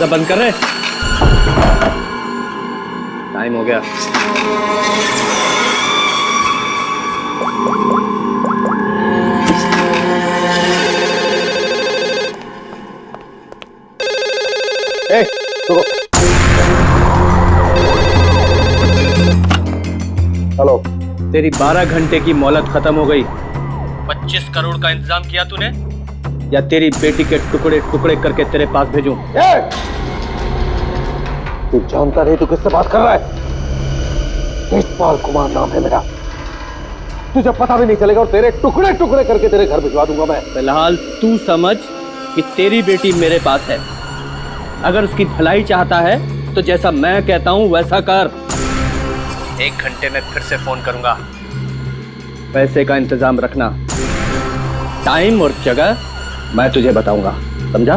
दरवाजा बंद कर रहे। टाइम हो गया। हेलो। तेरी 12 घंटे की मोहलत खत्म हो गई। 25 करोड़ का इंतजाम किया तूने, या तेरी बेटी के टुकड़े टुकड़े करके तेरे पास भेजूं? तू जानता नहीं तू किससे बात कर रहा है? तेजपाल कुमार नाम है मेरा। तुझे पता भी नहीं चलेगा और तेरे टुकड़े टुकड़े करके तेरे घर भिजवा दूंगा मैं। फिलहाल तू समझ कि तेरी बेटी मेरे पास है। अगर उसकी भलाई चाहता है तो जैसा मैं कहता हूं वैसा कर। 1 घंटे में फिर से फोन करूंगा। पैसे का इंतजाम रखना। टाइम और जगह मैं तुझे बताऊंगा, समझा?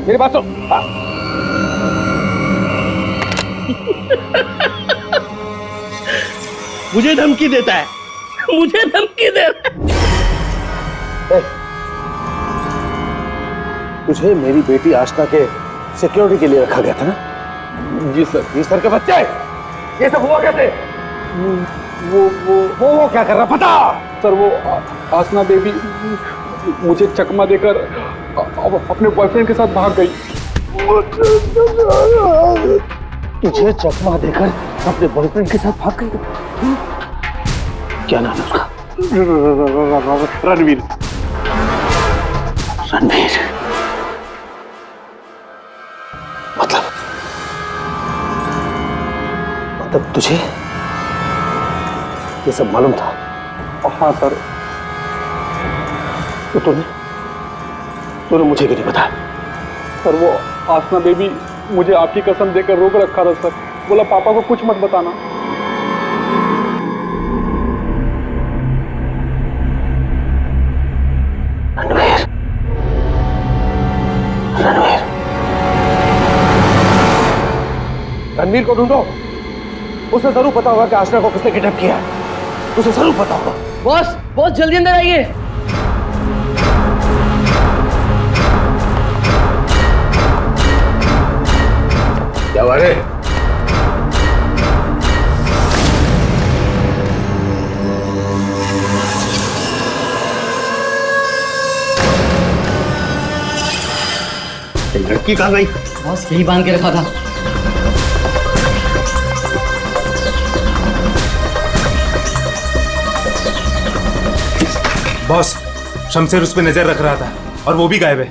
मेरी बात सुन। मुझे धमकी देता है, मुझे धमकी दे रहा है। तुझे मेरी बेटी आशना के सिक्योरिटी के लिए रखा गया था ना? जी सर। जी सर के बच्चे, ये सब हुआ कैसे? वो क्या कर रहा पता? सर वो आसना बेबी मुझे चकमा देकर अपने बॉयफ्रेंड के साथ भाग गई। तुझे चकमा देकर अपने बॉयफ्रेंड के साथ भाग गई? क्या नाम है उसका? रणवीर। रणवीर मतलब तुझे ये सब मालूम था? हाँ सर। तो तूने मुझे क्यों नहीं बताया? सर वो आसना बेबी मुझे आपकी कसम देकर रोक रखा था सर। बोला पापा को कुछ मत बताना। रणवीर, रणवीर, रणवीर को ढूंढो। उसे जरूर पता होगा कि आशना को किसने किडनैप किया है। उसे जरूर पता होगा। बॉस, बॉस जल्दी अंदर आइए। क्या बात है? लड़की कहाँ गई? बॉस यही बांध के रखा था। बॉस, शमशेर उस पे नजर रख रहा था और वो भी गायब है।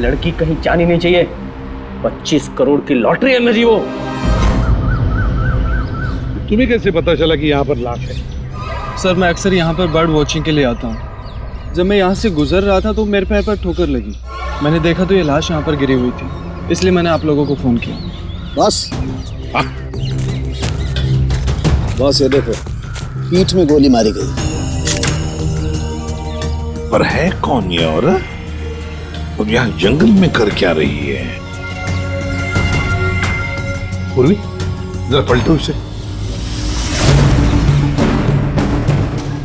लड़की कहीं जानी नहीं चाहिए। 25 करोड़ की लॉटरी है मेरी वो। तुम्हें कैसे पता चला कि यहाँ पर लाश है? सर मैं अक्सर यहाँ पर बर्ड वॉचिंग के लिए आता हूँ। जब मैं यहाँ से गुजर रहा था तो मेरे पैर पर ठोकर लगी। मैंने देखा तो ये लाश यहाँ पर गिरी हुई थी, इसलिए मैंने आप लोगों को फोन किया। बॉस, बॉस ये देखो, पीठ में गोली मारी गई। पर है कौन ये औरत? और यहाँ जंगल में कर क्या रही है? पूर्वी, जरा पलटो इसे।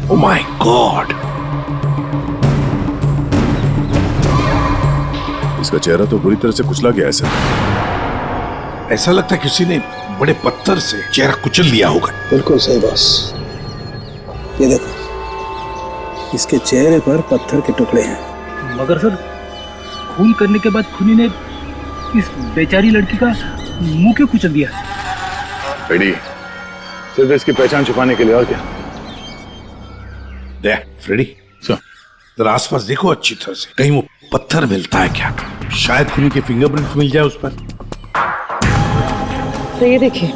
Oh my God! इसका चेहरा तो बुरी तरह से कुचला गया है सर। ऐसा लगता है किसी ने बड़े पत्थर से चेहरा कुचल लिया होगा। बिल्कुल सही बॉस। ये देखो, इसके चेहरे पर पत्थर के टुकड़े हैं। मगर सर, खून करने के बाद खूनी ने इस बेचारी लड़की का मुंह क्यों कुचल दिया? फ्रेडी, सिर्फ इसकी पहचान छुपाने के लिए, और क्या? देख फ्रेडी, जरा आसपास देखो अच्छी तरह से, कहीं वो पत्थर मिलता है क्या? शायद खूनी के फिंगरप्रिंट मिल जाए उस पर। तो ये देखिए,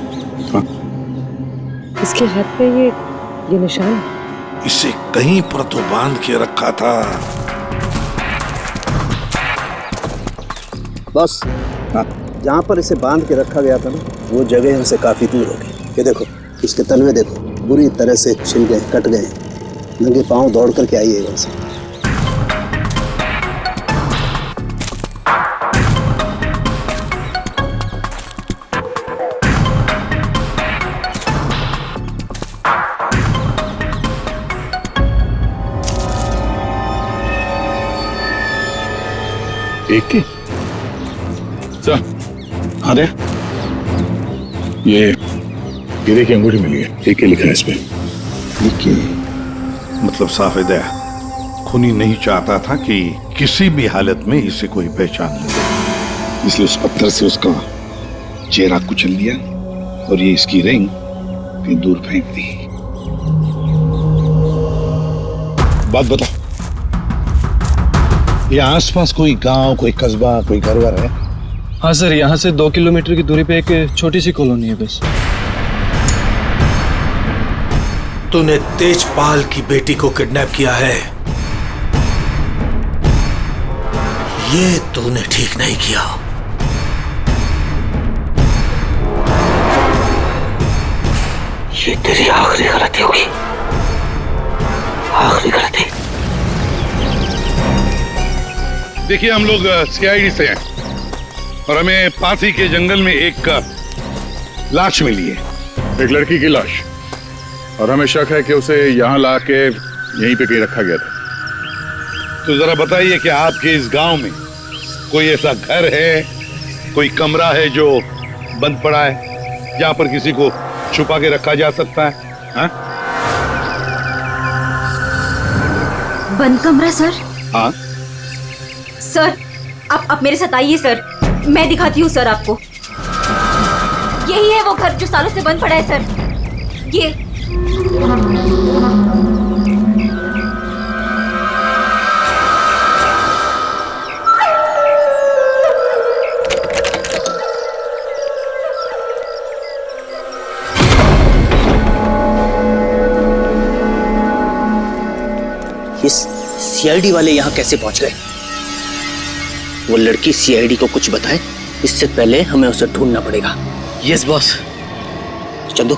इसके हाथ पे ये निशान है। इसे कहीं पर तो बांध के रखा था। बॉस, जहाँ पर इसे बांध के रखा गया था ना, वो जगह यहाँ से काफी दूर होगी। ये देखो, इसके तलवे देखो, बुरी तरह से छिल गए, कट गए। नंगे पांव दौड़ करके आई है वहां से। एक की सर, हाँ दे। ये हीरे की अंगूठी मिली है, एक के लिखा है इस पे। मतलब साफ है दया, खूनी नहीं चाहता था कि किसी भी हालत में इसे कोई पहचान ले, इसलिए उस पत्थर से उसका चेहरा कुचल लिया और ये इसकी रिंग कहीं दूर फेंक दी। बात बता, ये आसपास कोई गांव, कोई कस्बा, कोई घर वर है? हाँ सर, यहाँ से 2 किलोमीटर की दूरी पे एक छोटी सी कॉलोनी है बस। तूने तेजपाल की बेटी को किडनैप किया है, ये तूने ठीक नहीं किया। ये तेरी आखिरी गलती होगी, आखिरी गलती। देखिए, हम लोग सीआईडी से हैं और हमें पास ही के जंगल में एक लाश मिली है, एक लड़की की लाश, और हमें शक है कि उसे यहाँ ला के यहीं पे कहीं रखा गया था। तो जरा बताइए कि आपके इस गांव में कोई ऐसा घर है, कोई कमरा है जो बंद पड़ा है, जहां पर किसी को छुपा के रखा जा सकता है? हाँ? बंद कमरा सर? हाँ सर, आप मेरे साथ आइए सर, मैं दिखाती हूँ सर आपको। यही है वो घर जो सालों से बंद पड़ा है सर। ये सीआईडी वाले यहाँ कैसे पहुंच गए? वो लड़की सीआईडी को कुछ बताए इससे पहले हमें उसे ढूंढना पड़ेगा। Yes boss. चंदू,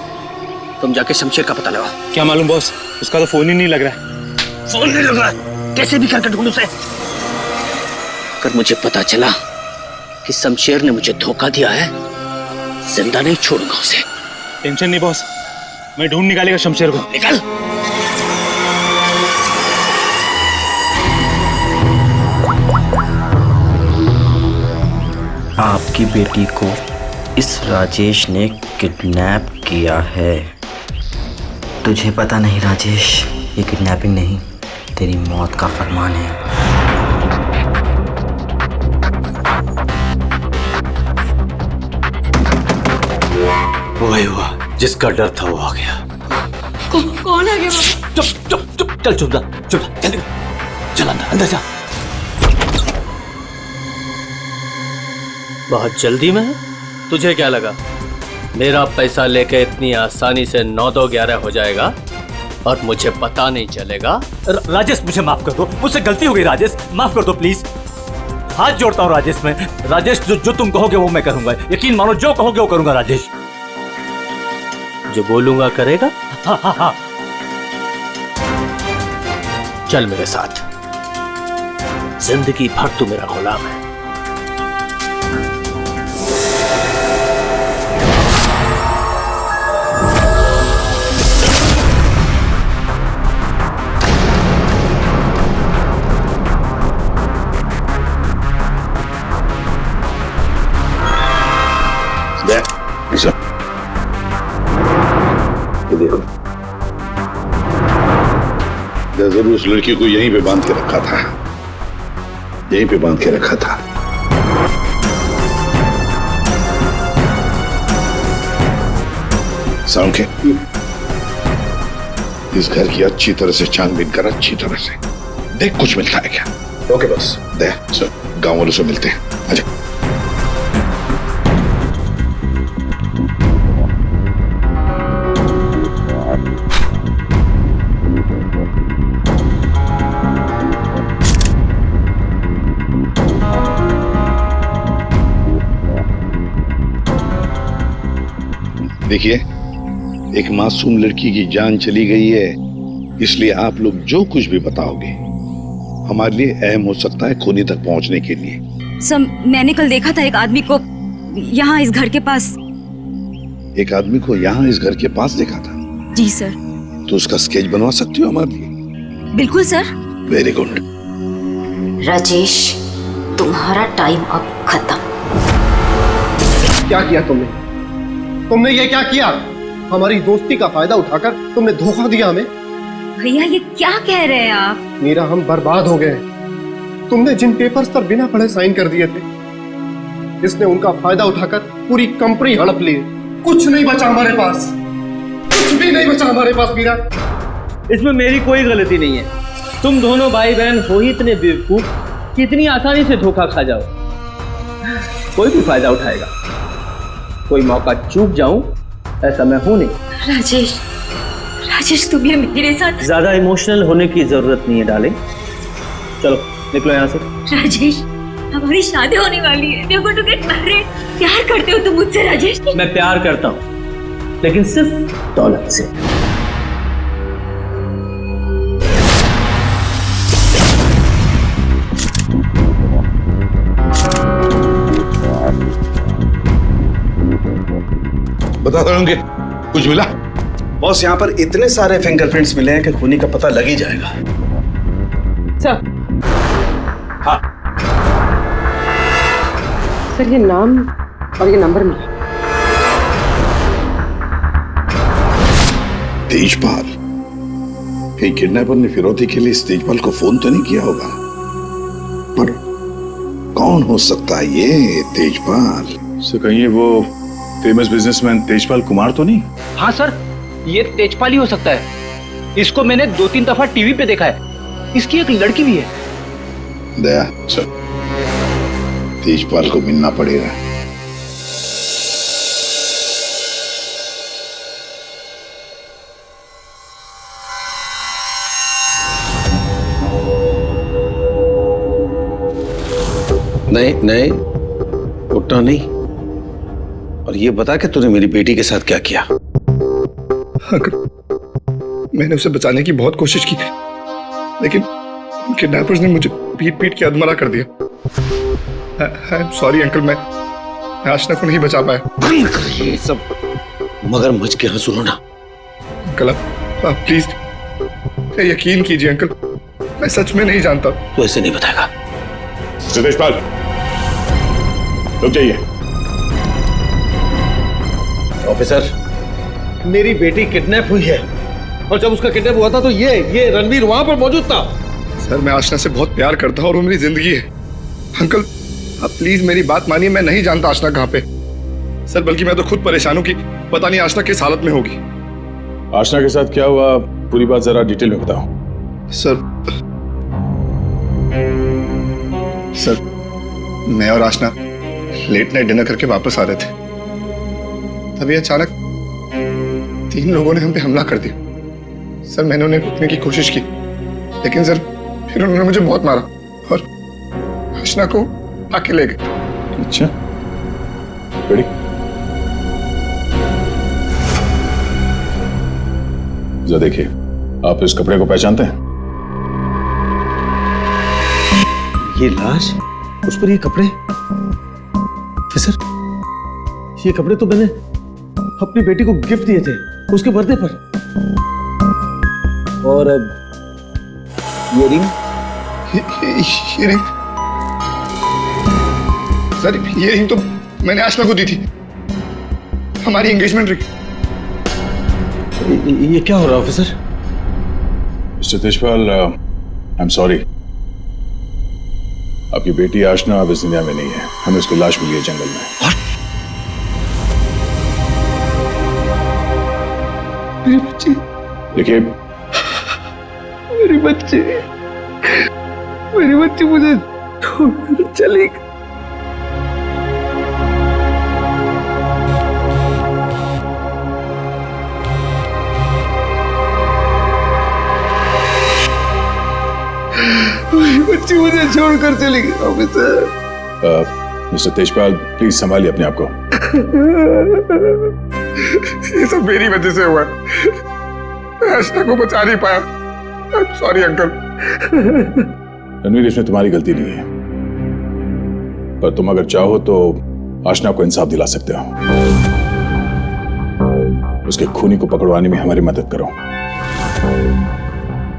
तुम जाके शमशेर का पता लगाओ। क्या मालूम बॉस, उसका तो फोन ही नहीं लग रहा है। फोन नहीं लग रहा है? कैसे भी करके ढूंढ उसे। अगर मुझे पता चला कि शमशेर ने मुझे धोखा दिया है, जिंदा नहीं छोड़ूंगा उसे। टेंशन नहीं बॉस, मैं ढूंढ निकालेगा शमशेर को। निकल। आपकी बेटी को इस राजेश ने किडनैप किया है। तुझे पता नहीं राजेश, ये किडनैपिंग नहीं, तेरी मौत का फरमान है। वही हुआ जिसका डर था, वो आ गया। कौन आ गया? चुप चुप चुप, चल चुप चुप, जल्दी चल अंदर जा। बहुत जल्दी में है? तुझे क्या लगा मेरा पैसा लेके इतनी आसानी से 9-2-11 हो जाएगा और मुझे पता नहीं चलेगा? राजेश, मुझे माफ कर दो, मुझसे गलती हो गई राजेश, माफ कर दो प्लीज। हाथ जोड़ता हूँ राजेश, मैं राजेश, जो तुम कहोगे वो मैं करूंगा। यकीन मानो, जो कहोगे वो करूंगा राजेश। जो बोलूंगा करेगा? हाँ हाँ हाँ। चल मेरे साथ, जिंदगी भर तू मेरा गुलाम है। ये देखो, जरूर उस लड़की को यहीं पे बांध के रखा था, यहीं पे बांध के रखा था। साउंड, इस घर की अच्छी तरह से छानबीन कर, अच्छी तरह से देख कुछ मिलता है क्या। ओके बस, दे गांव वालों से मिलते हैं। आजा। देखिए, एक मासूम लड़की की जान चली गई है, इसलिए आप लोग जो कुछ भी बताओगे हमारे लिए अहम हो सकता है खूनी तक पहुंचने के लिए। सर, मैंने कल देखा था एक आदमी को यहाँ इस घर के पास। एक आदमी को यहाँ इस घर के पास देखा था? जी सर। तो उसका स्केच बनवा सकती हो हमारे लिए? बिल्कुल सर। Very good. राजेश, तुम्हारा टाइम अब खत्म। क्या किया तुमने? तुमने ये क्या किया? हमारी दोस्ती का फायदा उठाकर तुमने धोखा दिया हमें। भैया ये क्या कह रहे हैं आप? मीरा, हम बर्बाद हो गए। तुमने जिन पेपर्स पर बिना पढ़े साइन कर दिए थे, इसने उनका फायदा उठाकर पूरी कंपनी हड़प ली। कुछ नहीं बचा हमारे पास, कुछ भी नहीं बचा हमारे पास मीरा। इसमें मेरी कोई गलती नहीं है। तुम दोनों भाई बहन हो ही इतने बेवकूफ कि इतनी आसानी से धोखा खा जाओ। कोई भी फायदा उठाएगा, कोई मौका चूक जाऊं ऐसा मैं हूं नहीं। राजेश, राजेश तुम ये मेरे साथ। ज्यादा इमोशनल होने की जरूरत नहीं है डार्लिंग। चलो निकलो यहाँ से। राजेश, हमारी शादी होने वाली है। देखो टू गेट मैरिड। प्यार करते हो तुम मुझसे राजेश? मैं प्यार करता हूँ, लेकिन सिर्फ दौलत से। बता रहे कुछ मिला? बॉस, यहाँ पर इतने सारे फिंगरप्रिंट्स मिले हैं कि खूनी का पता लग ही जाएगा। सर, हाँ सर ये नाम और ये नंबर मिला। तेजपाल, कहीं किडनैपर ने फिरौती के लिए इस तेजपाल को फोन तो नहीं किया होगा, पर कौन हो सकता है ये तेजपाल? से कहीं वो फेमस बिजनेसमैन तेजपाल कुमार तो नहीं? हाँ सर, ये तेजपाल ही हो सकता है। इसको मैंने 2-3 दफा टीवी पे देखा है। इसकी एक लड़की भी है। दया, चल तेजपाल को मिलना पड़ेगा। नहीं नहीं, उठना नहीं। और ये बता कि तूने मेरी बेटी के साथ क्या किया? मैंने उसे बचाने की बहुत कोशिश की, लेकिन किडनैपर्स ने मुझे पीट पीट के अधमरा कर दिया। आई एम सॉरी अंकल, मैं आशना को नहीं बचा पाया। ये सब मगरमच्छ के आंसू रोना। अंकल आप प्लीज यकीन कीजिए अंकल, मैं सच में नहीं जानता। तू ऐसे नहीं बताएगा। तेजपाल, रुक जाइए। ऑफिसर, मेरी बेटी किडनैप हुई है, और जब उसका किडनैप हुआ था तो ये रणवीर वहां पर मौजूद था। सर, मैं आशना से बहुत प्यार करता हूं और वो मेरी जिंदगी है। अंकल आप प्लीज मेरी बात मानिए, मैं नहीं जानता आशना कहाँ पे। सर बल्कि मैं तो खुद परेशान हूं कि पता नहीं आशना किस हालत में होगी। आशना के साथ क्या हुआ, पूरी बात जरा डिटेल में बताओ। सर मैं और आशना लेट नाइट डिनर करके वापस आ रहे थे, तभी अचानक 3 लोगों ने हम पे हमला कर दिया। सर मैंने उन्हें रोकने की कोशिश की, लेकिन सर फिर उन्होंने मुझे बहुत मारा और आशना को आके ले गए। अच्छा, रेडी? जरा देखिए, आप इस कपड़े को पहचानते हैं? ये लाश, उस पर ये कपड़े। ऑफिसर, ये कपड़े तो मैंने अपनी बेटी को गिफ्ट दिए थे उसके बर्थडे पर। और अब ये रिंग। सर ये रिंग तो मैंने आशना को दी थी, हमारी एंगेजमेंट रिंग। ये क्या हो रहा है officer? Mister Tejpal, I am sorry, आपकी बेटी आशना अब इस दुनिया में नहीं है। हमें उसकी लाश मिली है जंगल में। मेरी बच्ची। देखिए, मेरी बच्ची मुझे छोड़कर चली गई। मेरी बच्ची मुझे छोड़कर चली गई। ऑफिसर, मिस्टर तेजपाल प्लीज संभालिए अपने आप को। ये सब मेरी वजह से हुआ, मैं आशना को बचा नहीं पाया। I am sorry uncle. Ranveer, इसमें तुम्हारी गलती नहीं है, पर तुम अगर चाहो तो आशना को इंसाफ दिला सकते हो। उसके खूनी को पकड़वाने में हमारी मदद करो।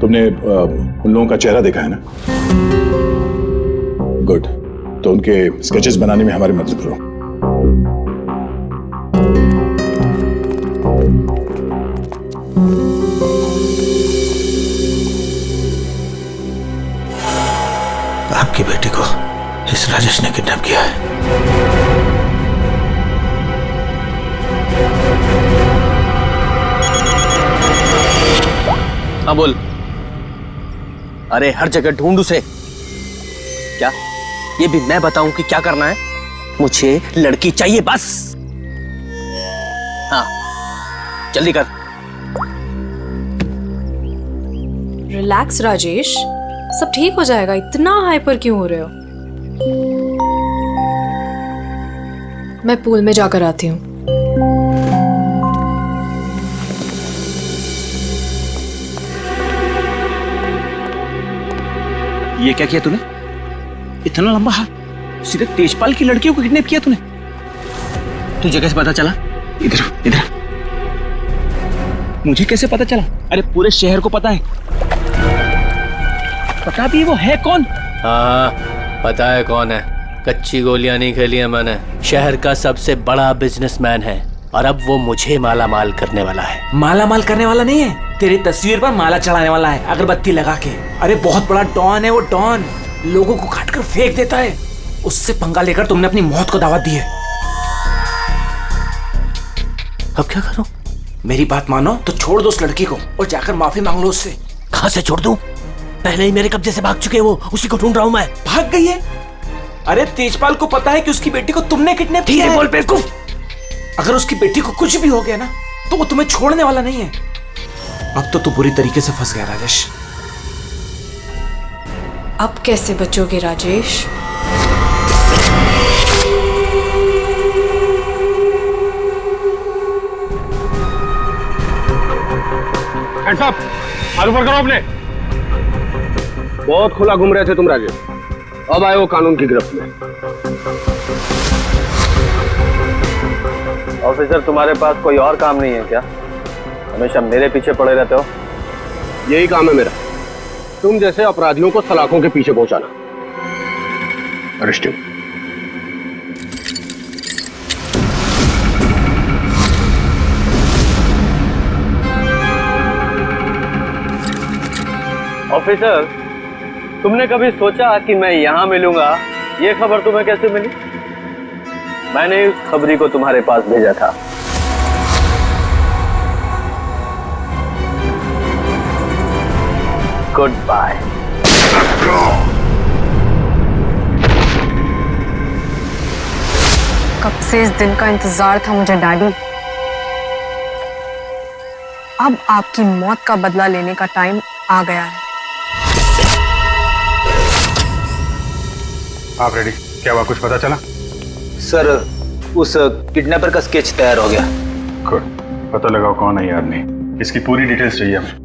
तुमने उन लोगों का चेहरा देखा है ना? गुड, तो उनके स्केचेस बनाने में हमारी मदद करो। आपकी बेटी को इस राजेश ने किडनैप किया है। हाँ बोल। अरे हर जगह ढूंढ उसे। क्या ये भी मैं बताऊं कि क्या करना है? मुझे लड़की चाहिए बस। हाँ जल्दी कर। रिलैक्स राजेश, सब ठीक हो जाएगा। इतना हाइपर क्यों हो रहे हो? मैं पूल में जाकर आती हूँ। ये क्या किया तूने? इतना लंबा हाथ, सीधे तेजपाल की लड़कियों को किडनैप किया तूने? तुझे कैसे पता चला? इधर इधर। मुझे कैसे पता चला? अरे पूरे शहर को पता है। पता भी है वो है कौन? हाँ पता है कौन है। कच्ची गोलियां नहीं खेली है मैंने। शहर का सबसे बड़ा बिजनेसमैन है और अब वो मुझे माला माल करने वाला है। माला माल करने वाला नहीं है, तेरी तस्वीर पर माला चढ़ाने वाला है, अगरबत्ती लगा के। अरे बहुत बड़ा डॉन है वो। डॉन लोगों को काट कर फेंक देता है। उससे पंगा लेकर तुमने अपनी मौत को दावत दी है। अब क्या करूं? मेरी बात मानो तो छोड़ दो उस लड़की को और जाकर माफी मांग लो उससे। कहां से छोड़ दूं? पहले ही मेरे कब्जे से भाग चुके हैं वो। उसी को ढूंढ रहा हूं मैं। भाग गई है? अरे तेजपाल को पता है कि उसकी बेटी को तुमने किडनैप किया है। बोल बेवकूफ। अगर उसकी बेटी को कुछ भी हो गया ना तो वो तुम्हें छोड़ने वाला नहीं है। अब तो तू बुरी तरीके से फंस गया राजेश। अब कैसे बचोगे राजेश? हैंड्स अप, हाथ ऊपर करो अपने। बहुत खुला घूम रहे थे तुम राजेश, अब आए हो कानून की गिरफ्त में। ऑफिसर तुम्हारे पास कोई और काम नहीं है क्या? हमेशा मेरे पीछे पड़े रहते हो। यही काम है मेरा, तुम जैसे अपराधियों को सलाखों के पीछे पहुंचाना। अरेस्ट। ऑफिसर, तुमने कभी सोचा कि मैं यहां मिलूंगा? ये खबर तुम्हें कैसे मिली? मैंने उस खबरी को तुम्हारे पास भेजा था। Good bye. कब से इस दिन का इंतजार था मुझे डैडी। अब आपकी मौत का बदला लेने का टाइम आ गया है। आप रेडी? क्या हुआ, कुछ पता चला? सर, उस किडनैपर का स्केच तैयार हो गया। गुड, पता लगाओ कौन है ये आदमी। इसकी पूरी डिटेल्स चाहिए हमें।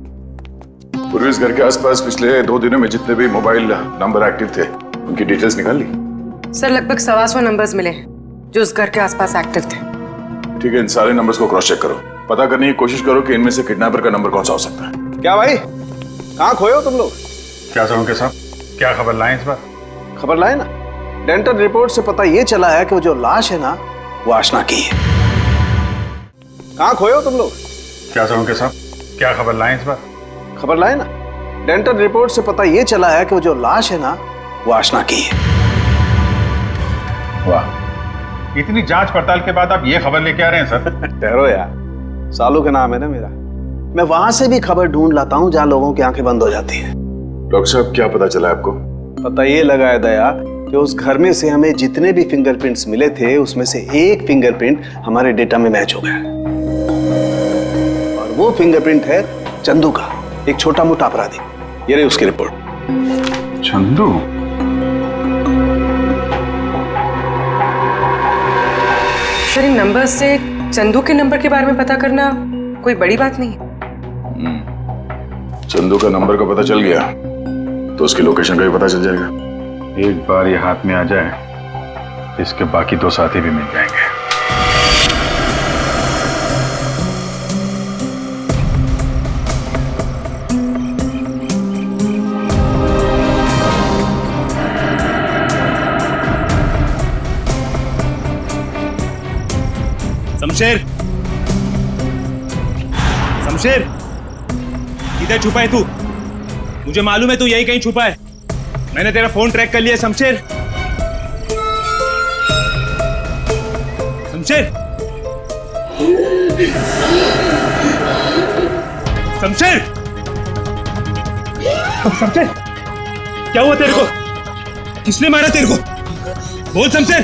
पूर्वी इस घर के आसपास पिछले 2 दिनों में जितने भी मोबाइल नंबर एक्टिव थे उनकी डिटेल्स निकाल ली? सर लगभग 125 नंबर्स मिले जो उस घर के आसपास एक्टिव थे। ठीक है, इन सारे नंबर्स को क्रॉस चेक करो। पता करने की कोशिश करो कि इनमें से किडनैपर का नंबर कौन सा हो सकता है। क्या भाई, कहाँ खोए हो तुम लोग? क्या समझे साहब, क्या खबर लाए इस बार? खबर लाए ना, डेंटल रिपोर्ट से पता ये चला है कि वो जो लाश है ना वो आशना की है। कहाँ खोए हो तुम लोग? क्या समझे साहब, क्या खबर लाए इस बार? खबर लाए ना, डेंटल रिपोर्ट से पता ये चला है कि वो जो लाश है ना वो आशना की है। वाह, इतनी जांच पड़ताल के बाद आप ये खबर लेके आ रहे हैं सर? ठहरो यार, सालू का नाम है ना मेरा। मैं वहां से भी खबर ढूंढ लाता हूँ जहाँ लोगों की आंखें बंद हो जाती हैं। डॉक्टर साहब, क्या पता चला आपको? पता ये लगा है दया कि उस घर में से हमें जितने भी फिंगरप्रिंट्स मिले थे उसमें से एक फिंगरप्रिंट हमारे डेटा में मैच हो गया और वो फिंगरप्रिंट है चंदू का, एक छोटा मोटा अपराधी। ये रही उसकी रिपोर्ट। चंदू? सर इन नंबर से चंदू के नंबर के बारे में पता करना कोई बड़ी बात नहीं है। चंदू का नंबर का पता चल गया तो उसकी लोकेशन का भी पता चल जाएगा। एक बार ये हाथ में आ जाए इसके बाकी 2 साथी भी मिल जाएंगे। शमशेर, शमशेर, किधर छुपा है तू? मुझे मालूम है तू यही कहीं छुपा है। मैंने तेरा फोन ट्रैक कर लिया शमशेर। शमशेर, शमशेर, शमशेर, क्या हुआ तेरे को? किसने मारा तेरे को? बोल शमशेर।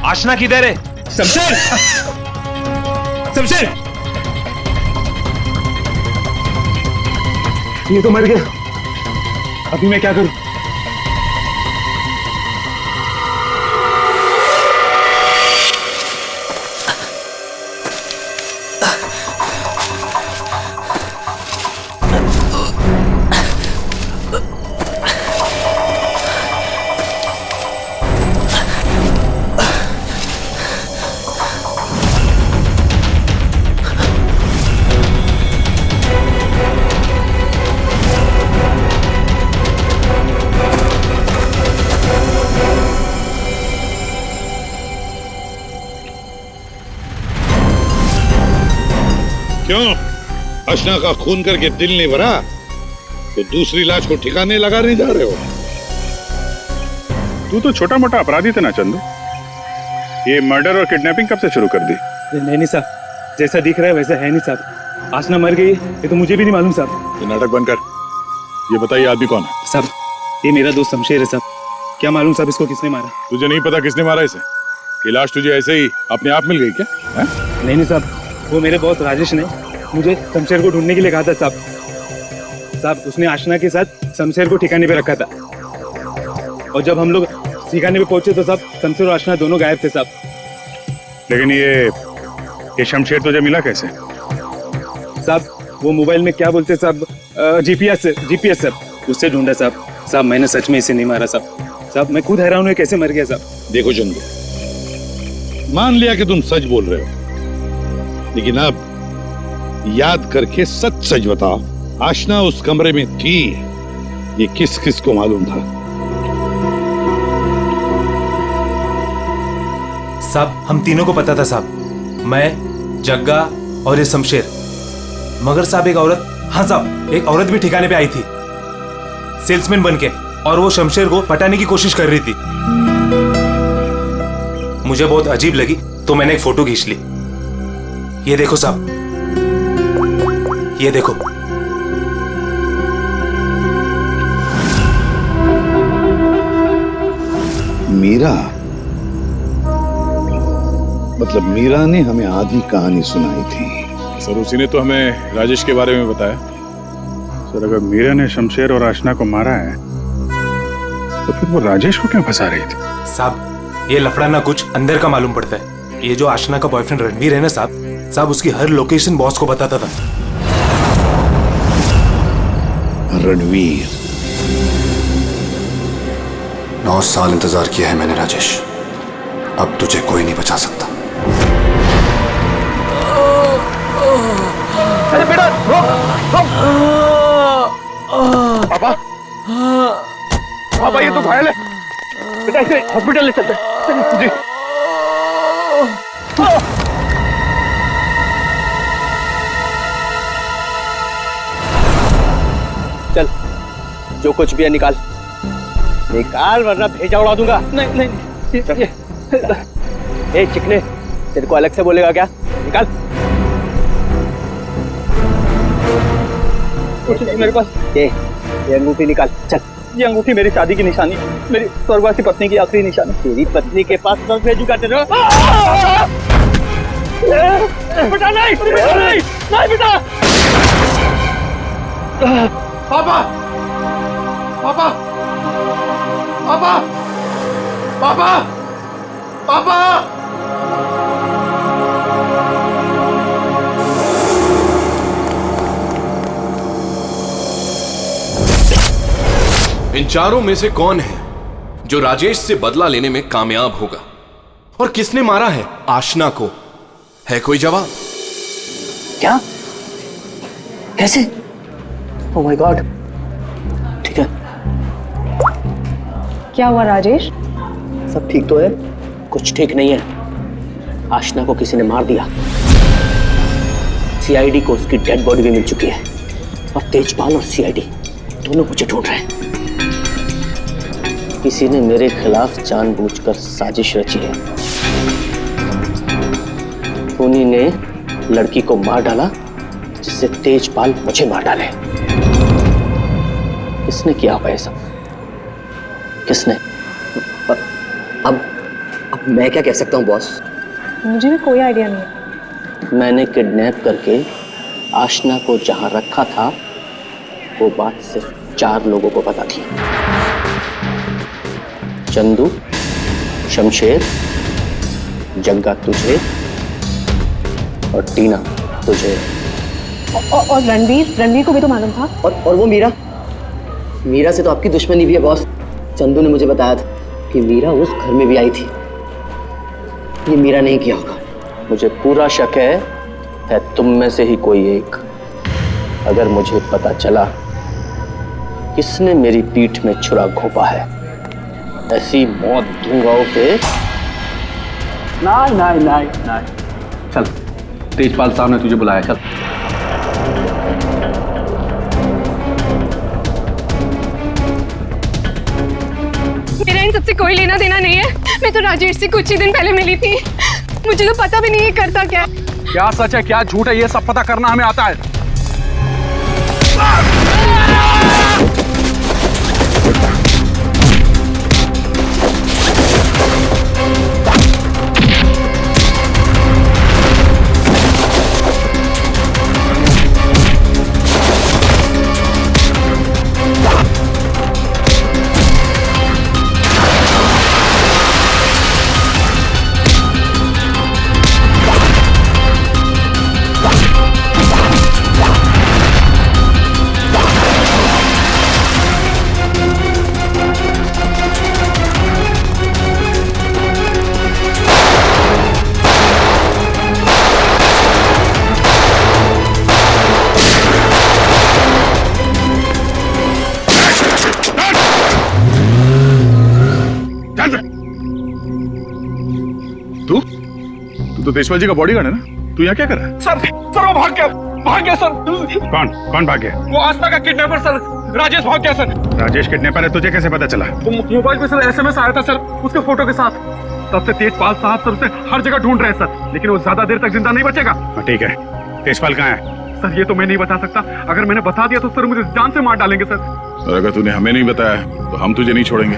आशना किधर है? शमशेर, शमशेर, ये तो मर गया। अभी मैं क्या करूं? क्यों? आशना का खून करके दिल नहीं भरा तो दूसरी लाश को ठिकाने लगाने जा रहे हो? तू तो छोटा मोटा अपराधी था ना चंदू। ये मर्डर और किडनैपिंग कब से शुरू कर दी? नहीं साहब, जैसा दिख रहा है वैसा है नहीं साहब। आशना मर गई ये तो मुझे भी नहीं मालूम साहब। ये नाटक बंद कर। ये बताइए आदमी कौन है? साहब, ये मेरा दोस्त शमशेर है साहब। क्या मालूम साहब इसको किसने मारा? तुझे नहीं पता किसने मारा इसे? ये लाश तुझे ऐसे ही अपने आप मिल गई क्या? है? नहीं साहब, वो मेरे बॉस राजेश ने मुझे शमशेर को ढूंढने के लिए कहा था साहब। साहब, उसने आशना के साथ शमशेर को ठिकाने पे रखा था और जब हम लोग ठिकाने पे पहुंचे तो साहब शमशेर और आशना दोनों गायब थे साहब। लेकिन ये शमशेर तुझे मिला कैसे? साहब, वो मोबाइल में क्या बोलते साहब, जीपीएस साहब, उससे ढूंढा साहब। साहब, मैंने सच में इसे नहीं मारा साहब। साहब, मैं खुद हैरान हूँ कैसे मर गया साहब। देखो चंदू, मान लिया कि तुम सच बोल रहे हो, लेकिन अब याद करके सच सच बताओ, आशना उस कमरे में थी, ये किस किस को मालूम था? साहब, हम तीनों को पता था साहब, मैं, जग्गा और ये शमशेर। मगर साहब एक औरत, हाँ साहब, एक औरत भी ठिकाने पे आई थी सेल्समैन बनके, और वो शमशेर को पटाने की कोशिश कर रही थी। मुझे बहुत अजीब लगी तो मैंने एक फोटो खींच ली। ये देखो साहब, ये देखो। मीरा, मतलब मीरा ने हमें आधी कहानी सुनाई थी। सर, उसी ने तो हमें राजेश के बारे में बताया। सर, अगर मीरा ने शमशेर और आशना को मारा है तो फिर वो राजेश को क्यों फंसा रही थी? साहब, ये लफड़ा ना कुछ अंदर का मालूम पड़ता है। ये जो आशना का बॉयफ्रेंड रणवीर है ना साहब, उसकी हर लोकेशन बॉस को बताता था। रणवीर, 9 साल इंतजार किया है मैंने राजेश, अब तुझे कोई नहीं बचा सकता। अरे बेटा, पापा, पापा ये तो घायल है बेटा, इसे हॉस्पिटल ले चलते हैं। जी। चल, जो कुछ भी है निकाल निकाल, वरना भेजा उड़ा दूंगा। नहीं, ए चिकने, तेरे को अलग से बोलेगा क्या? निकाल। मेरे पास ये अंगूठी निकाल। चल, ये अंगूठी मेरी शादी की निशानी, मेरी स्वर्गवासी पत्नी की आखिरी निशानी। तेरी पत्नी के पास कब भेजूंगा तेरे? बेटा नहीं, नहीं बेटा। पापा, पापा, पापा, पापा, पापा। इन चारों में से कौन है जो राजेश से बदला लेने में कामयाब होगा, और किसने मारा है आशना को? है कोई जवाब? क्या? कैसे? Oh my God. ठीक है। क्या हुआ राजेश? सब ठीक तो है? कुछ ठीक नहीं है। आशना को किसी ने मार दिया। सीआईडी को उसकी डेड बॉडी भी मिल चुकी है और तेजपाल और सीआईडी दोनों मुझे ढूंढ रहे हैं। किसी ने मेरे खिलाफ जानबूझकर साजिश रची है। उन्हीं ने लड़की को मार डाला जिससे तेजपाल मुझे मार डाले। किसने किया होगा ये सब? किसने? अब मैं क्या कह सकता हूँ बॉस? मुझे भी कोई आइडिया नहीं है। मैंने किडनैप करके आशना को जहां रखा था वो बात सिर्फ 4 लोगों को पता थी। चंदू, शमशेर, जग्गा तुझे और टीना तुझे। और रणवीर को भी तो मालूम था। और वो मीरा से तो आपकी दुश्मनी भी है बॉस। चंदू ने मुझे बताया था कि मीरा उस घर में भी आई थी। ये मीरा नहीं किया होगा। मुझे पूरा शक है तुम में से ही कोई एक। अगर मुझे पता चला किसने मेरी पीठ में छुरा घोंपा है, ऐसी मौत दूंगा उसे। नहीं। चल, तेजपाल साहब ने तुझे बुलाया, चल। मेरा इन सबसे कोई लेना देना नहीं है। मैं तो राजेश से कुछ ही दिन पहले मिली थी। मुझे तो पता भी नहीं है करता क्या। क्या सच है क्या झूठ है ये सब पता करना हमें आता है। तो तेजपाल जी का बॉडीगार्ड है ना? तू यहाँ क्या कर रहा है? सर वो भाग गया सर। कौन भाग गया? वो आस्था का किडनैपर सर, राजेश भाग गया सर। राजेश किडनैपर है, तुझे कैसे पता चला? मोबाइल पे सर एसएमएस आया था सर, उसके फोटो के साथ। तब से तेजपाल साहब सर उसे हर जगह ढूंढ रहे हैं सर, लेकिन वो ज्यादा देर तक जिंदा नहीं बचेगा। ठीक है, तेजपाल कहाँ है? सर ये तो मैं नहीं बता सकता। अगर मैंने बता दिया तो सर मुझे जान से मार डालेंगे सर। और अगर तूने हमें नहीं बताया तो हम तुझे नहीं छोड़ेंगे।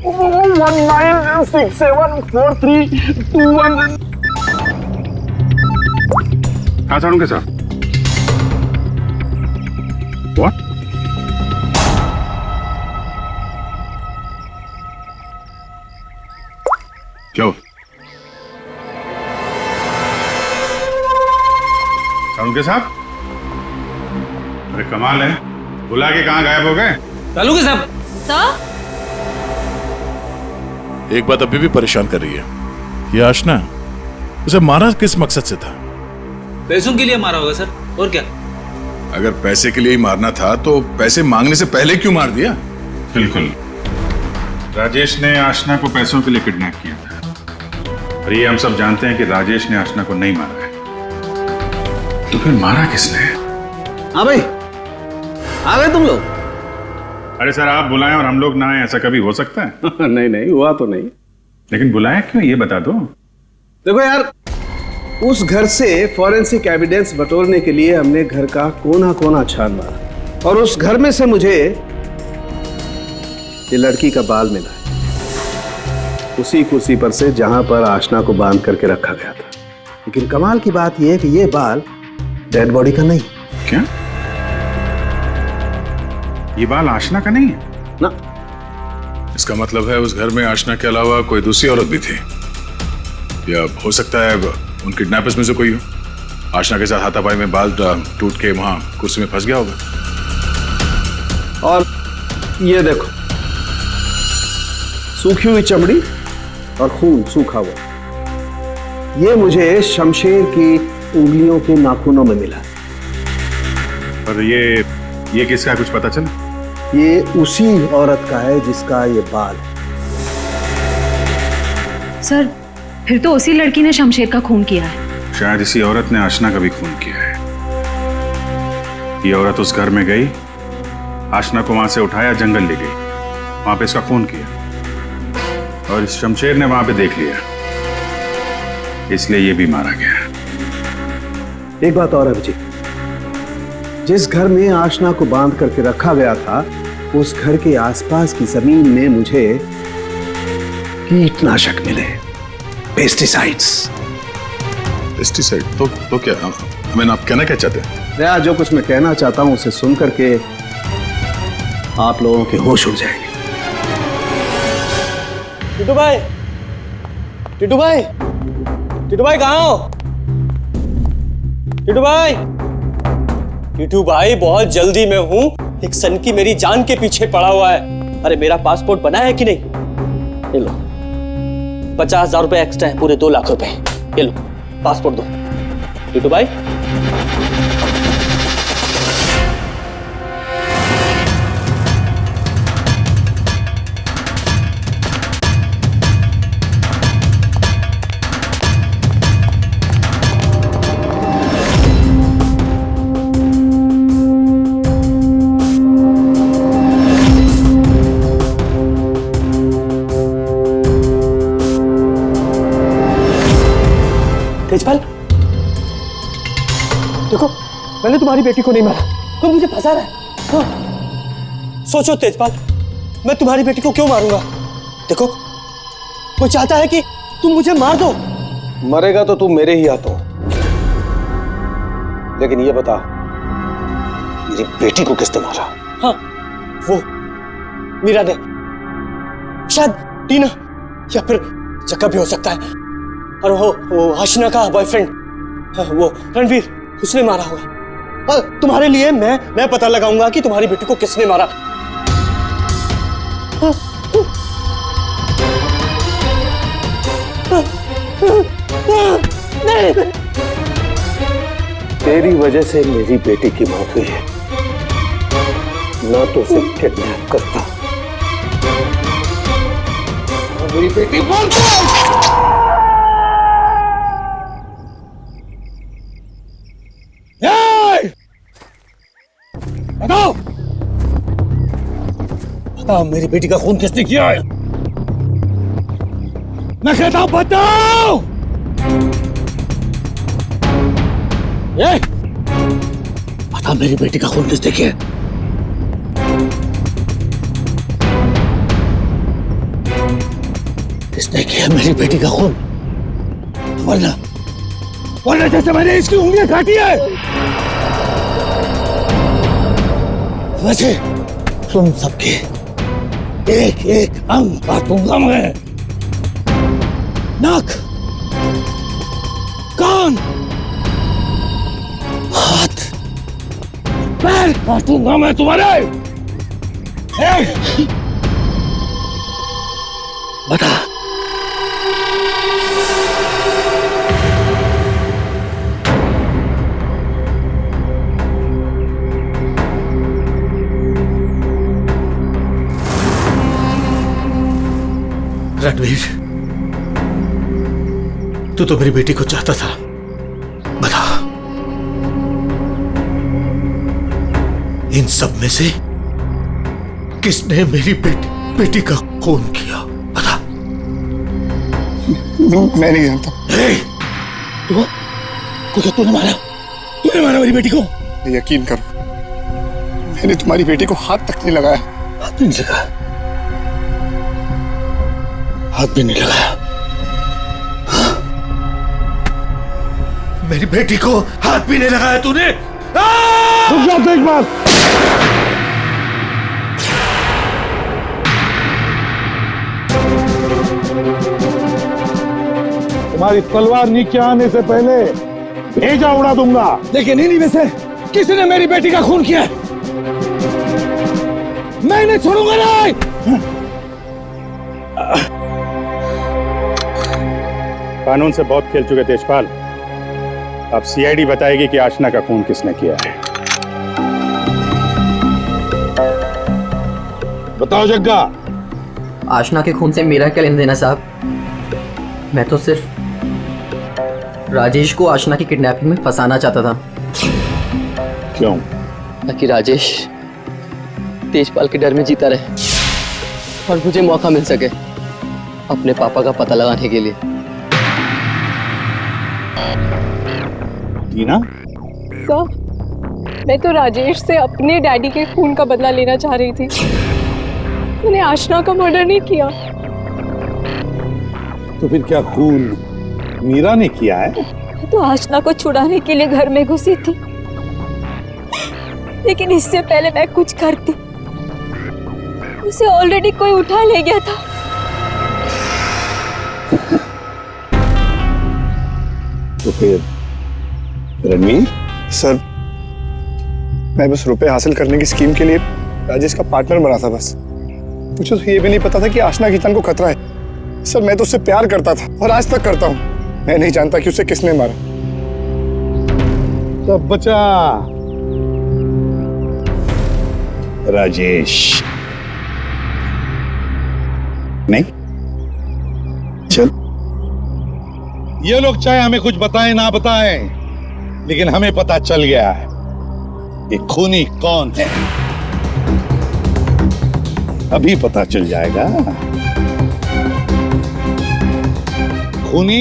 19674321। हाँ सारुण के साथ। What? क्या हुआ? सारुण के साथ? अरे कमाल है, बुला के कहाँ गायब हो गए? चालू के साहब। सर एक बात अभी भी परेशान कर रही है, ये आशना उसे मारा किस मकसद से था? पैसों के लिए मारा होगा सर, और क्या? अगर पैसे के लिए ही मारना था तो पैसे मांगने से पहले क्यों मार दिया? बिल्कुल, राजेश ने आशना को पैसों के लिए किडनैप किया था और ये हम सब जानते हैं कि राजेश ने आशना को नहीं मारा है। तो फिर मारा किसने? हाँ भाई, आ गए तुम लोग? अरे सर, आप बुलाएं और हम लोग ना आए, ऐसा कभी हो सकता है? नहीं हुआ तो नहीं। लेकिन बुलाया क्यों, ये बता दो। देखो यार, उस घर से फॉरेंसिक एविडेंस बटोरने के लिए हमने घर का कोना कोना छान मारा और उस घर में से मुझे ये लड़की का बाल मिला है, उसी कुर्सी पर से जहां पर आशना को बांध करके रखा गया था। लेकिन कमाल की बात यह है कि ये बाल डेड बॉडी का नहीं। क्या? ये बाल आशना का नहीं है ना? इसका मतलब है उस घर में आशना के अलावा कोई दूसरी औरत भी थी, या हो सकता है उन किडनैपर्स में से कोई हो। आशना के साथ हाथापाई में बाल टूट के वहां कुर्सी में फंस गया होगा। और ये देखो, सूखी हुई चमड़ी और खून सूखा हुआ, ये मुझे शमशेर की उंगलियों के नाखूनों में मिला। और ये किसका, कुछ पता चला? ये उसी औरत का है जिसका ये बाल है। सर फिर तो उसी लड़की ने शमशेर का खून किया है। शायद इसी औरत ने आशना का भी खून किया है। ये औरत उस घर में गई, आशना को वहां से उठाया, जंगल ले गई, वहां पे इसका खून किया और इस शमशेर ने वहां पे देख लिया, इसलिए ये भी मारा गया। एक बात और है विजय, जिस घर में आशना को बांध करके रखा गया था उस घर के आसपास की जमीन में मुझे कीटनाशक मिले, पेस्टिसाइड्स। पेस्टिसाइड तो क्या? आप कहना क्या चाहते हैं? दया, जो कुछ मैं कहना चाहता हूं उसे सुन करके आप लोगों के होश उड़ जाएंगे। टिटू भाई, टिटू भाई, टिटू भाई कहाँ हो? टिटू भाई, टिटू भाई बहुत जल्दी में हूँ, एक सनकी मेरी जान के पीछे पड़ा हुआ है। अरे मेरा पासपोर्ट बना है कि नहीं? ये लो 50,000 रुपए एक्स्ट्रा है, पूरे 2 लाख रुपए। ये लो पासपोर्ट दो। टिटू भाई तेजपाल, देखो मैंने तुम्हारी बेटी को नहीं मारा, तुम मुझे फंसा रहा है। हाँ। सोचो तेजपाल, मैं तुम्हारी बेटी को क्यों मारूंगा? देखो वो चाहता है कि तुम मुझे मार दो। मरेगा तो तू मेरे ही हाथों, लेकिन ये बता मेरी बेटी को किसने मारा? हाँ, वो मीरा ने, शायद टीना या फिर जक्का भी हो सकता है, और वो आशना का बॉयफ्रेंड, वो रणवीर, उसने मारा होगा। तुम्हारे लिए मैं पता लगाऊंगा कि तुम्हारी बेटी को किसने मारा। तेरी वजह से मेरी बेटी की मौत हुई है, ना तो उसे किडनैप करता। मेरी बेटी बताओ, बताओ मेरी बेटी का खून किसने किया है? मैं कहता हूं बताओ। ये बता मेरी बेटी का खून किसने किया? किसने किया मेरी बेटी का खून? वरना जैसे मैंने इसकी उंगलियां काटी है वैसे तुम सबके एक एक अंग काटूंगा मैं। नाक, कान, हाथ, पैर काटूंगा मैं तुम्हारे। बता रणवीर, तू तो मेरी बेटी को चाहता था, बता इन सब में से किसने मेरी बेटी का खून किया? बता। मैं नहीं जानता। तूने मारा मेरी बेटी को? यकीन करो, मैंने तुम्हारी बेटी को हाथ तक नहीं लगाया। हाथ भी नहीं लगाया? हाथ भी नहीं लगाया? मेरी बेटी को हाथ भी नहीं लगाया तूने? रुक जाओ तेजपाल। तुम्हारी तलवार नीचे आने से पहले भेजा उड़ा दूंगा। लेकिन इन्हीं में से किसने मेरी बेटी का खून किया? मैं नहीं छोड़ूंगा नहीं। कानून से बहुत खेल चुके तेजपाल, अब सीआईडी बताएगी कि आशना का खून किसने किया है। बताओ जग्गा। आशना के खून से मेरा क्या लेना देना साहब? मैं तो सिर्फ राजेश को आशना की किडनैपिंग में फंसाना चाहता था। क्यों? ताकि राजेश तेजपाल के डर में जीता रहे और मुझे मौका मिल सके अपने पापा का पता लगाने के लिए। टीना? सर, मैं तो राजेश से अपने डैडी के खून का बदला लेना चाह रही थी। मैंने आशना का मर्डर नहीं किया। तो फिर क्या खून मीरा ने किया है? मैं तो आशना को छुड़ाने के लिए घर में घुसी थी, लेकिन इससे पहले मैं कुछ करती उसे ऑलरेडी कोई उठा ले गया था। तो फिर रणवीर? सर, मैं बस रुपए हासिल करने की स्कीम के लिए राजेश का पार्टनर बना था बस। मुझे तो ये भी नहीं पता था कि आशना की जान को खतरा है। सर, मैं तो उससे प्यार करता था और आज तक करता हूँ। मैं नहीं जानता कि उसे किसने मारा। सब बचा राजेश। नहीं चल, ये लोग चाहे हमें कुछ बताएं ना बताएं, लेकिन हमें पता चल गया है ये खूनी कौन है। अभी पता चल जाएगा। खूनी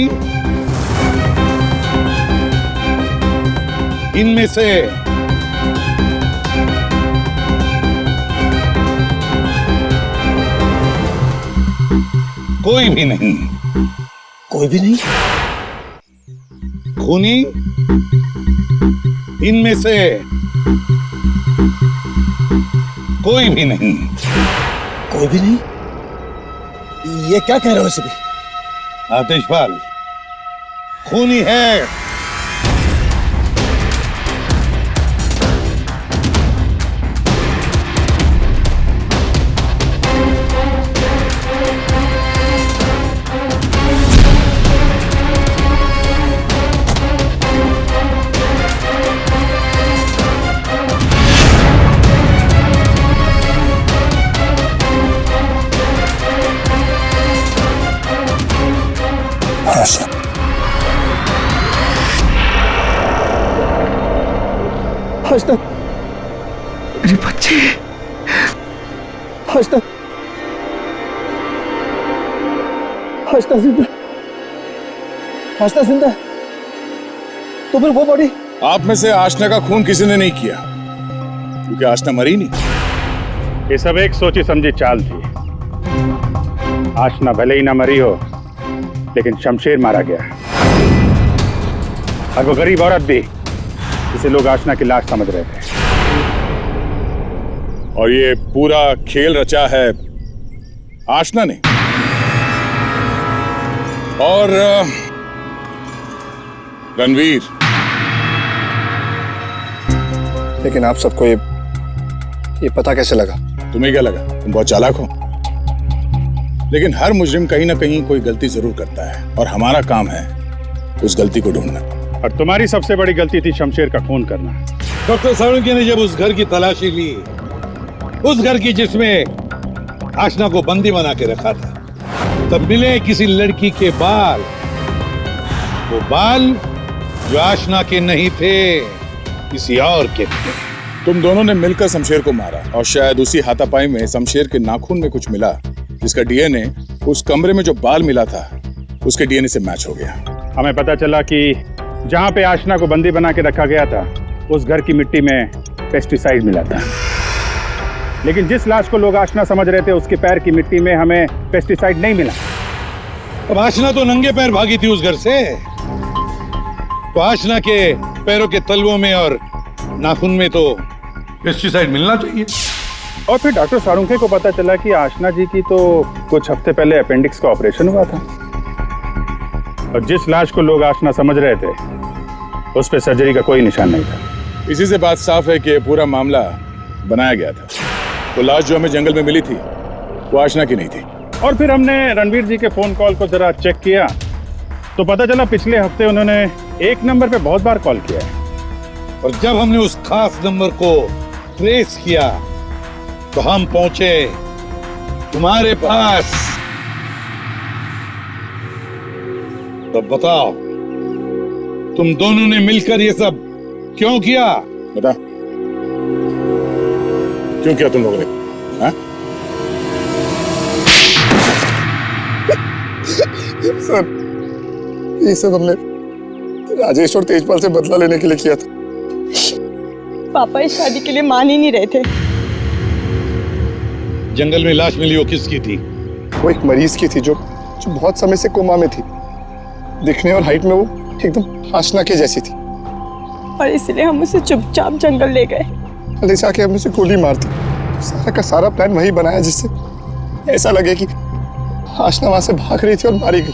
इनमें से कोई भी नहीं। कोई भी नहीं? खूनी इनमें से कोई भी नहीं। कोई भी नहीं? ये क्या कह रहे हो सभी? आतिशपाल खूनी है। आशना, मेरी बच्ची। आशना, आशना जिंदा। आशना जिंदा। तो फिर वो बॉडी? आप में से आशना का खून किसी ने नहीं किया, क्योंकि आशना मरी नहीं। ये सब एक सोची समझी चाल थी। आशना भले ही ना मरी हो, लेकिन शमशेर मारा गया, और वो गरीब औरत भी, जिसे लोग आशना की लाश समझ रहे थे। और ये पूरा खेल रचा है आशना ने। और रणवीर। लेकिन आप सबको ये पता कैसे लगा? तुम्हें क्या लगा तुम बहुत चालाक हो? लेकिन हर मुजरिम कहीं ना कहीं कोई गलती जरूर करता है, और हमारा काम है उस गलती को ढूंढना। और तुम्हारी सबसे बड़ी गलती थी शमशेर का खून करना। डॉक्टर साळुंखे ने जब उस घर की तलाशी ली, उस घर की जिसमें आशना को बंदी बना के रखा था, तब मिले किसी लड़की के बाल। वो बाल जो आशना के नहीं थे, किसी और के थे। तुम दोनों ने मिलकर शमशेर को मारा, और शायद उसी हाथापाई में शमशेर के नाखून में कुछ मिला, जिसका डीएनए उस कमरे में जो बाल मिला था उसके डीएनए से मैच हो गया। हमें पता चला कि जहां पे आशना को बंदी बना के रखा गया था, उस घर की मिट्टी में पेस्टिसाइड मिला था। लेकिन जिस लाश को लोग आशना समझ रहे थे, उसके पैर की मिट्टी में हमें पेस्टिसाइड नहीं मिला। अब आशना तो नंगे पैर भागी थी उस घर से, तो आशना के पैरों के तलवों में और नाखून में तो पेस्टिसाइड मिलना चाहिए। और फिर डॉक्टर साळुंखे को पता चला कि आशना जी की तो कुछ हफ्ते पहले अपेंडिक्स का ऑपरेशन हुआ था, और जिस लाश को लोग आशना समझ रहे थे, उस पे सर्जरी का कोई निशान नहीं था। इसी से बात साफ है कि पूरा मामला बनाया गया था। तो लाश जो हमें जंगल में मिली थी वो आशना की नहीं थी। और फिर हमने रणवीर जी के फोन कॉल को जरा चेक किया, तो पता चला पिछले हफ्ते उन्होंने एक नंबर पे बहुत बार कॉल किया है। और जब हमने उस खास नंबर को ट्रेस किया, तो हम पहुंचे तुम्हारे पास। तब बताओ, तुम दोनों ने मिलकर ये सब क्यों किया? बता, क्यों किया तुम लोगों ने? हाँ? सर, ये सब हमने राजेश और तेजपाल से बदला लेने के लिए किया था। पापा इस शादी के लिए मान ही नहीं रहे थे। जंगल में लाश मिली, वो किसकी थी? वो एक मरीज की थी जो बहुत समय से कोमा में थी। दिखने और हाइट में वो एकदम आशना के जैसी थी, और इसलिए हम उसे चुपचाप जंगल ले गए। ले जाके हम उसे गोली मार दी। सारा का सारा प्लान वही बनाया जिससे ऐसा लगे कि आशना वहां से भाग रही थी और मारी गई।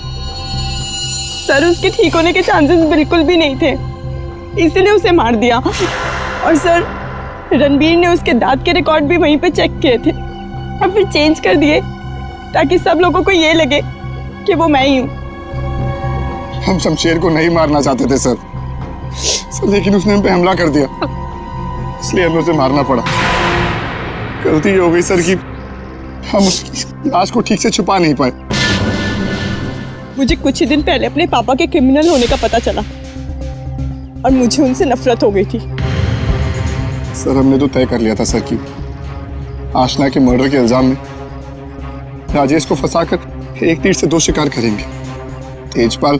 सर, उसके ठीक होने के चांसेस बिल्कुल भी नहीं थे, इसीलिए उसे मार दिया। और सर, रणबीर ने उसके दांत के रिकॉर्ड भी वहीं पे चेक किए थे और फिर चेंज कर दिए ताकि सब लोगों को ये लगे कि वो मैं ही हूँ। हम शमशेर को नहीं मारना चाहते थे सर, लेकिन उसने हम पे हमला कर दिया, इसलिए हमें उसे मारना पड़ा। गलती ये हो गई सर कि हम उसकी लाश को ठीक से छुपा नहीं पाए। मुझे कुछ ही दिन पहले अपने पापा के क्रिमिनल होने का पता चला और मुझे उनसे नफरत हो गई थी। सर, हमने तो तय कर लिया था सर कि आशना के मर्डर के इल्जाम में राजेश को फंसाकर एक तीर से 2 शिकार करेंगे। तेजपाल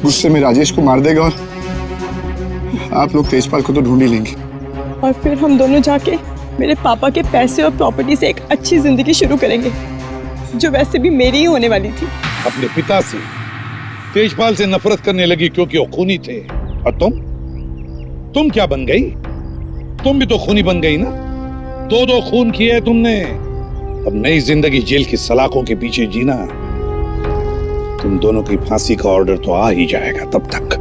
गुस्से में राजेश को मार देगा और आप लोग तेजपाल को तो ढूंढ ही लेंगे। और फिर हम दोनों जाके मेरे पापा के पैसे और प्रॉपर्टी से एक अच्छी जिंदगी शुरू करेंगे, जो वैसे भी मेरी ही होने वाली थी। अपने पिता से, तेजपाल से नफरत करने लगी क्योंकि वो खूनी थे। और तुम क्या बन गई? तुम भी तो खूनी बन गई ना। 2 खून किए तुमने। अब नई जिंदगी जेल की सलाखों के पीछे जीना। तुम दोनों की फांसी का ऑर्डर तो आ ही जाएगा, तब तक